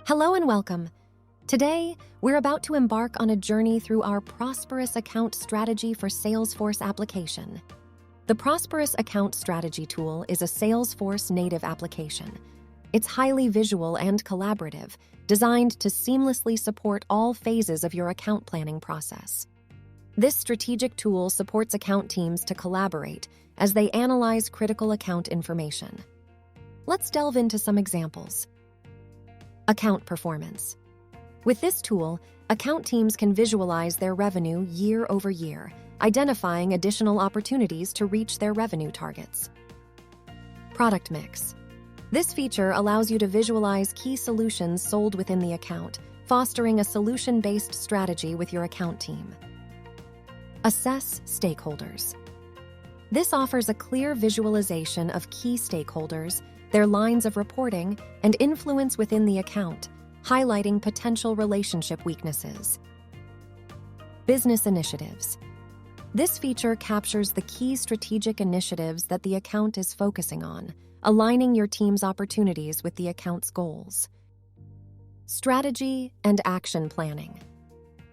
Hello and welcome. Today, we're about to embark on a journey through our Prosperous Account Strategy for Salesforce application. The Prosperous Account Strategy Tool is a Salesforce native application. It's highly visual and collaborative, designed to seamlessly support all phases of your account planning process. This strategic tool supports account teams to collaborate as they analyze critical account information. Let's delve into some examples. Account performance. With this tool, account teams can visualize their revenue year over year, identifying additional opportunities to reach their revenue targets. Product mix. This feature allows you to visualize key solutions sold within the account, fostering a solution-based strategy with your account team. Assess stakeholders. This offers a clear visualization of key stakeholders, their lines of reporting, and influence within the account, highlighting potential relationship weaknesses. Business initiatives. This feature captures the key strategic initiatives that the account is focusing on, aligning your team's opportunities with the account's goals. Strategy and action planning.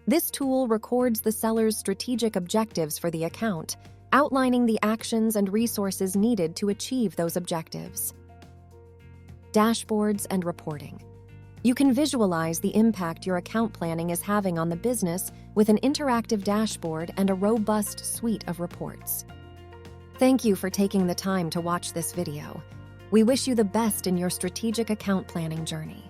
This tool records the seller's strategic objectives for the account, outlining the actions and resources needed to achieve those objectives. Dashboards and reporting. You can visualize the impact your account planning is having on the business with an interactive dashboard and a robust suite of reports. Thank you for taking the time to watch this video. We wish you the best in your strategic account planning journey.